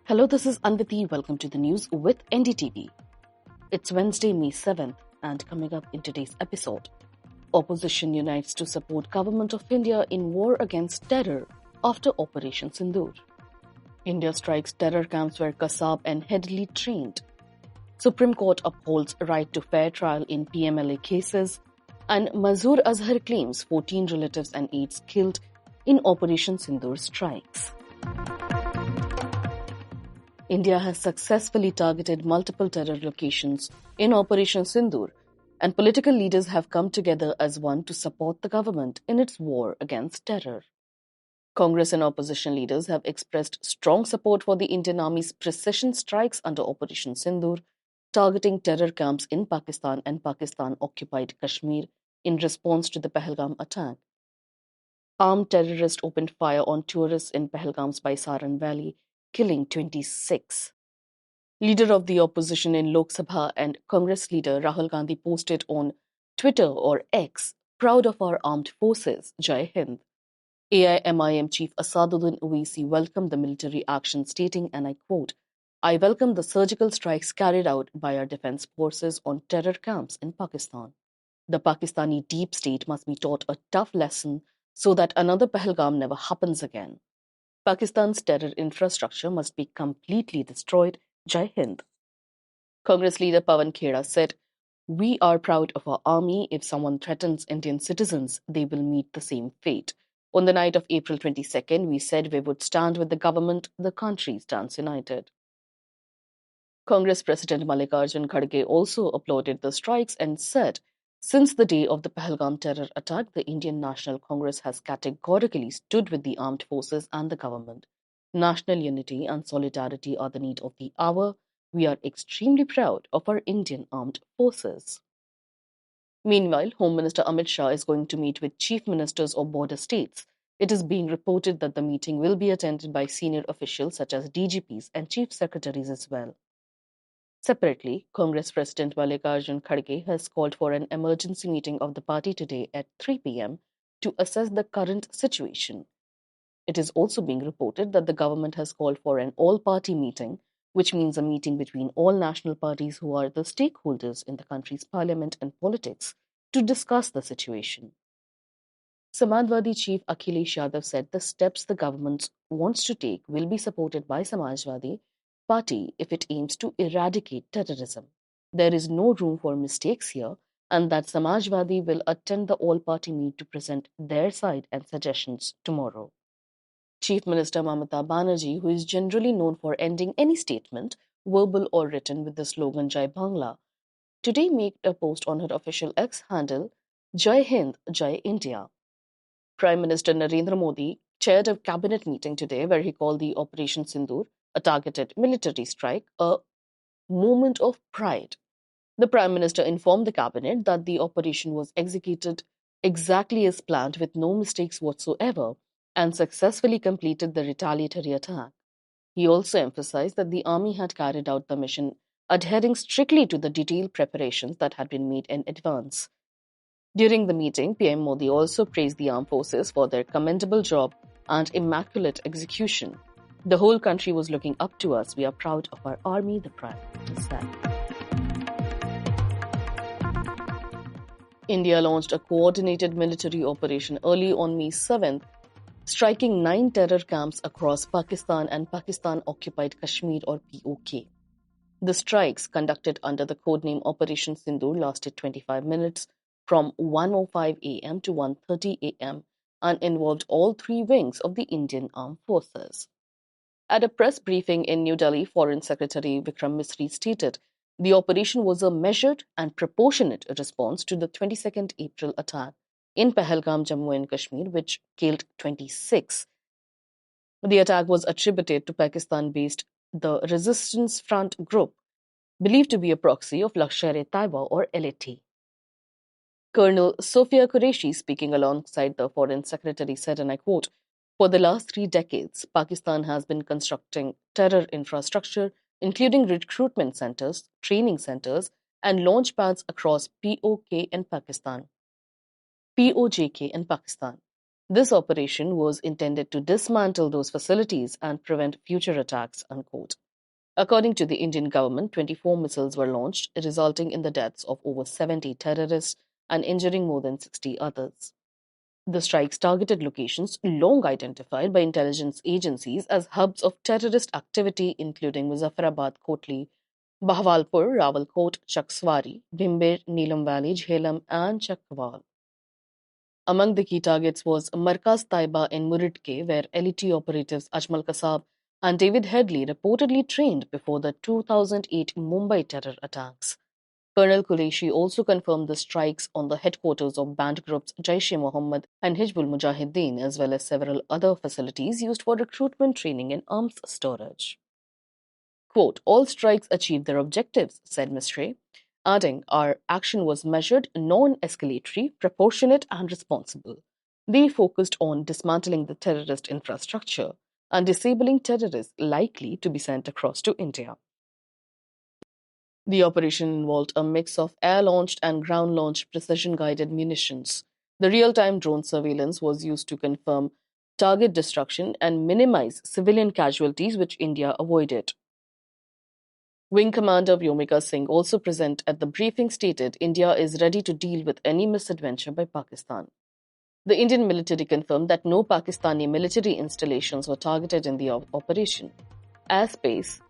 Hello, this is Anviti. Welcome to the news with NDTV. It's Wednesday, May 7th, and coming up in today's episode, opposition unites to support Government of India in war against terror after Operation Sindoor. India strikes terror camps where Kasab and Headley trained. Supreme Court upholds right to fair trial in PMLA cases, and Masood Azhar claims 14 relatives and aides killed in Operation Sindoor strikes. India has successfully targeted multiple terror locations in Operation Sindoor, and political leaders have come together as one to support the government in its war against terror. Congress and opposition leaders have expressed strong support for the Indian Army's precision strikes under Operation Sindoor, targeting terror camps in Pakistan and Pakistan-occupied Kashmir in response to the Pahalgam attack. Armed terrorists opened fire on tourists in Pahalgam's Baisaran Valley, killing 26. Leader of the opposition in Lok Sabha and Congress leader Rahul Gandhi posted on Twitter or X, "Proud of our armed forces, Jai Hind." AIMIM Chief Asaduddin Owaisi welcomed the military action, stating, and I quote, "I welcome the surgical strikes carried out by our defense forces on terror camps in Pakistan. The Pakistani deep state must be taught a tough lesson so that another Pahalgam never happens again. Pakistan's terror infrastructure must be completely destroyed. Jai Hind." Congress leader Pawan Khera said, "We are proud of our army. If someone threatens Indian citizens, they will meet the same fate. On the night of April 22nd, we said we would stand with the government. The country stands united." Congress President Mallikarjun Kharge also applauded the strikes and said, "Since the day of the Pahalgam terror attack, the Indian National Congress has categorically stood with the armed forces and the government. National unity and solidarity are the need of the hour. We are extremely proud of our Indian armed forces." Meanwhile, Home Minister Amit Shah is going to meet with chief ministers of border states. It is being reported that the meeting will be attended by senior officials such as DGPs and chief secretaries as well. Separately, Congress President Mallikarjun Kharge has called for an emergency meeting of the party today at 3 p.m. to assess the current situation. It is also being reported that the government has called for an all-party meeting, which means a meeting between all national parties who are the stakeholders in the country's parliament and politics to discuss the situation. Samajwadi chief Akhilesh Yadav said the steps the government wants to take will be supported by Samajwadi Party if it aims to eradicate terrorism. There is no room for mistakes here, and that Samajwadi will attend the all-party meet to present their side and suggestions tomorrow. Chief Minister Mamata Banerjee, who is generally known for ending any statement, verbal or written, with the slogan Jai Bangla, today made a post on her official X handle, Jai Hind, Jai India. Prime Minister Narendra Modi chaired a cabinet meeting today where he called the Operation Sindoor, a targeted military strike, a moment of pride. The Prime Minister informed the cabinet that the operation was executed exactly as planned with no mistakes whatsoever and successfully completed the retaliatory attack. He also emphasized that the army had carried out the mission adhering strictly to the detailed preparations that had been made in advance. During the meeting, PM Modi also praised the armed forces for their commendable job and immaculate execution. "The whole country was looking up to us. We are proud of our army," the Prime Minister said. India launched a coordinated military operation early on May 7th, striking 9 terror camps across Pakistan and Pakistan-occupied Kashmir or POK. The strikes, conducted under the codename Operation Sindoor, lasted 25 minutes from 1:05 a.m. to 1:30 a.m. and involved all 3 wings of the Indian Armed Forces. At a press briefing in New Delhi, Foreign Secretary Vikram Misri stated the operation was a measured and proportionate response to the 22nd April attack in Pahalgam, Jammu and Kashmir, which killed 26. The attack was attributed to Pakistan-based the Resistance Front Group, believed to be a proxy of Lashkar-e-Taiba or LAT. Colonel Sophia Qureshi, speaking alongside the Foreign Secretary, said, and I quote, "For the last 3 decades, Pakistan has been constructing terror infrastructure, including recruitment centers, training centers, and launch pads across POJK and Pakistan. This operation was intended to dismantle those facilities and prevent future attacks, unquote. According to the Indian government, 24 missiles were launched, resulting in the deaths of over 70 terrorists and injuring more than 60 others. The strikes targeted locations long identified by intelligence agencies as hubs of terrorist activity, including Muzaffarabad, Kotli, Bahawalpur, Rawalkot, Chakswari, Bhimber, Neelam Valley, Jhelum, and Chakwal. Among the key targets was Markaz Taiba in Muridke, where LET operatives Ajmal Kasab and David Headley reportedly trained before the 2008 Mumbai terror attacks. Colonel Qureshi also confirmed the strikes on the headquarters of banned groups Jaish-e-Mohammed and Hizbul Mujahideen, as well as several other facilities used for recruitment training and arms storage. Quote, all strikes achieved their objectives, said Misre, adding, our action was measured, non-escalatory, proportionate and responsible. They focused on dismantling the terrorist infrastructure and disabling terrorists likely to be sent across to India. The operation involved a mix of air-launched and ground-launched precision-guided munitions. The real-time drone surveillance was used to confirm target destruction and minimize civilian casualties, which India avoided. Wing Commander Vyomika Singh, also present at the briefing, stated India is ready to deal with any misadventure by Pakistan. The Indian military confirmed that no Pakistani military installations were targeted in the operation. Airspace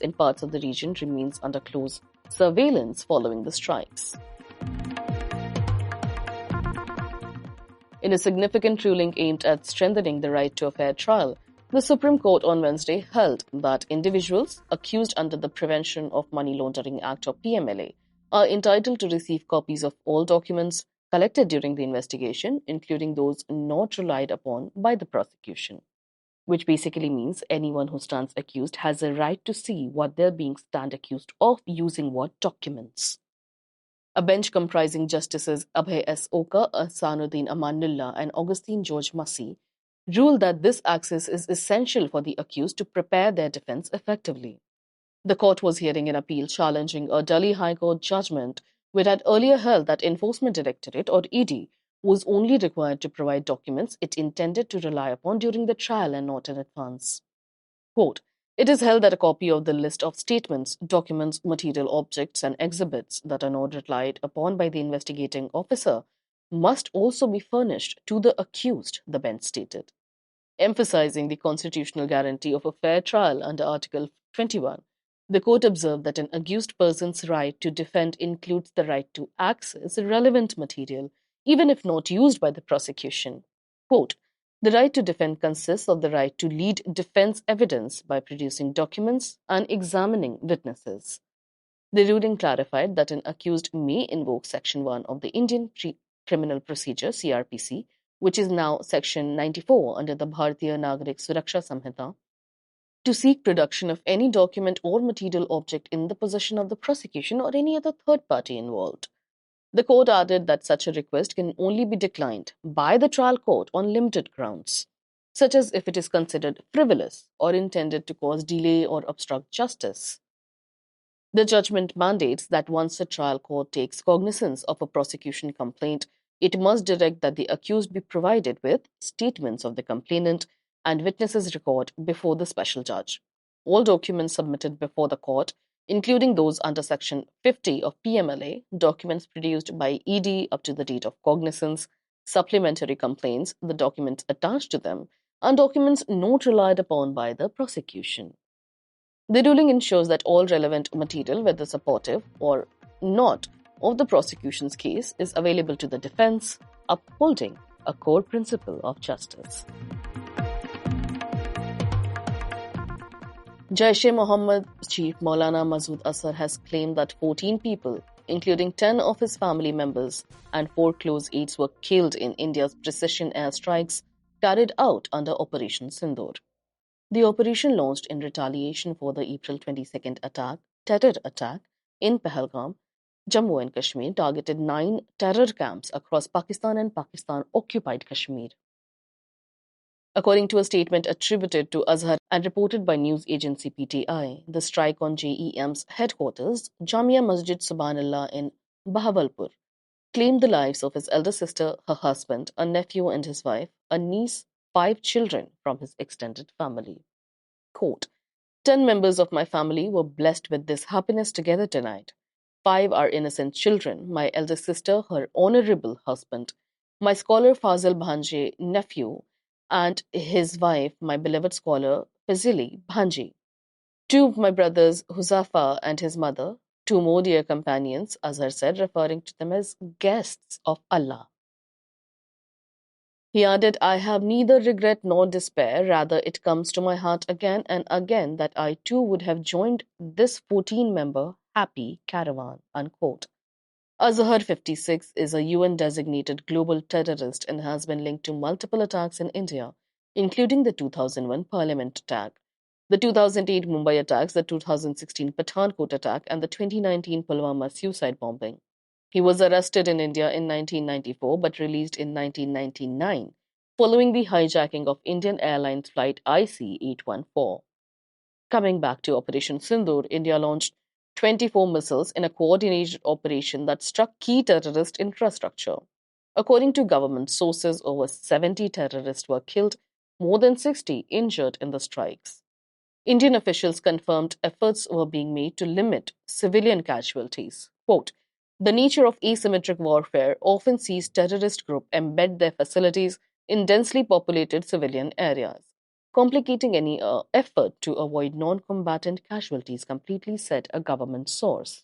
in parts of the region remains under close surveillance following the strikes. In a significant ruling aimed at strengthening the right to a fair trial, the Supreme Court on Wednesday held that individuals accused under the Prevention of Money Laundering Act or PMLA are entitled to receive copies of all documents collected during the investigation, including those not relied upon by the prosecution, which basically means anyone who stands accused has a right to see what they're being stand accused of using what documents. A bench comprising Justices Abhay S. Oka, Ahsanuddin Amanullah, and Augustine George Massey ruled that this access is essential for the accused to prepare their defense effectively. The court was hearing an appeal challenging a Delhi High Court judgment which had earlier held that Enforcement Directorate or ED was only required to provide documents it intended to rely upon during the trial and not in advance. Quote, it is held that a copy of the list of statements, documents, material objects, and exhibits that are not relied upon by the investigating officer must also be furnished to the accused, the bench stated. Emphasizing the constitutional guarantee of a fair trial under Article 21, the court observed that an accused person's right to defend includes the right to access relevant material, even if not used by the prosecution. Quote, the right to defend consists of the right to lead defense evidence by producing documents and examining witnesses. The ruling clarified that an accused may invoke Section 1 of the Indian Criminal Procedure (CRPC), which is now Section 94 under the Bharatiya Nagarik Suraksha Samhita, to seek production of any document or material object in the possession of the prosecution or any other third party involved. The court added that such a request can only be declined by the trial court on limited grounds, such as if it is considered frivolous or intended to cause delay or obstruct justice. The judgment mandates that once the trial court takes cognizance of a prosecution complaint, it must direct that the accused be provided with statements of the complainant and witnesses' record before the special judge. All documents submitted before the court, including those under Section 50 of PMLA, documents produced by ED up to the date of cognizance, supplementary complaints, the documents attached to them, and documents not relied upon by the prosecution. The ruling ensures that all relevant material, whether supportive or not, of the prosecution's case is available to the defense, upholding a core principle of justice. Jaish-e-Mohammed chief Maulana Masood Azhar has claimed that 14 people, including 10 of his family members and 4 close aides, were killed in India's precision airstrikes carried out under Operation Sindoor. The operation, launched in retaliation for the April 22nd terror attack in Pahalgam, Jammu and Kashmir, targeted 9 terror camps across Pakistan and Pakistan-occupied Kashmir. According to a statement attributed to Azhar and reported by news agency PTI, the strike on JEM's headquarters, Jamia Masjid Subhanallah in Bahawalpur, claimed the lives of his elder sister, her husband, a nephew and his wife, a niece, 5 children from his extended family. Quote, 10 members of my family were blessed with this happiness together tonight. 5 are innocent children, my elder sister, her honorable husband, my scholar Fazil Bhanje, nephew, and his wife, my beloved scholar Fazili Bhanji. 2 of my brothers, Huzafa and his mother, 2 more dear companions, Azhar said, referring to them as guests of Allah. He added, I have neither regret nor despair, rather it comes to my heart again and again that I too would have joined this 14-member happy caravan, unquote. Azhar, 56, is a UN-designated global terrorist and has been linked to multiple attacks in India, including the 2001 Parliament attack, the 2008 Mumbai attacks, the 2016 Pathankot attack, and the 2019 Pulwama suicide bombing. He was arrested in India in 1994 but released in 1999 following the hijacking of Indian Airlines flight IC-814. Coming back to Operation Sindoor, India launched 24 missiles in a coordinated operation that struck key terrorist infrastructure. According to government sources, over 70 terrorists were killed, more than 60 injured in the strikes. Indian officials confirmed efforts were being made to limit civilian casualties. Quote, the nature of asymmetric warfare often sees terrorist groups embed their facilities in densely populated civilian areas, complicating any effort to avoid non-combatant casualties completely, said a government source.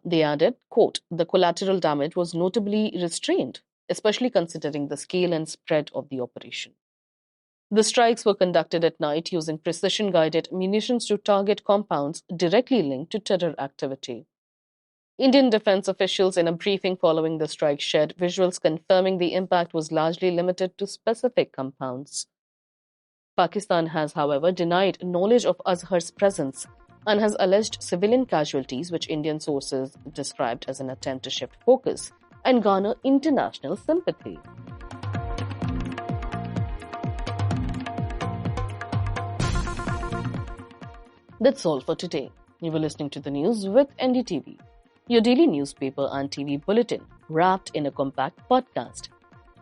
They added, quote, the collateral damage was notably restrained, especially considering the scale and spread of the operation. The strikes were conducted at night using precision-guided munitions to target compounds directly linked to terror activity. Indian defense officials in a briefing following the strike shared visuals confirming the impact was largely limited to specific compounds. Pakistan has, however, denied knowledge of Azhar's presence and has alleged civilian casualties, which Indian sources described as an attempt to shift focus and garner international sympathy. That's all for today. You were listening to the news with NDTV, your daily newspaper and TV bulletin, wrapped in a compact podcast.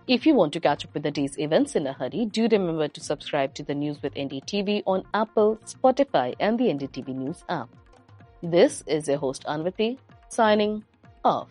If you want to catch up with the day's events in a hurry, do remember to subscribe to the News with NDTV on Apple, Spotify, and the NDTV News app. This is your host Anvati, signing off.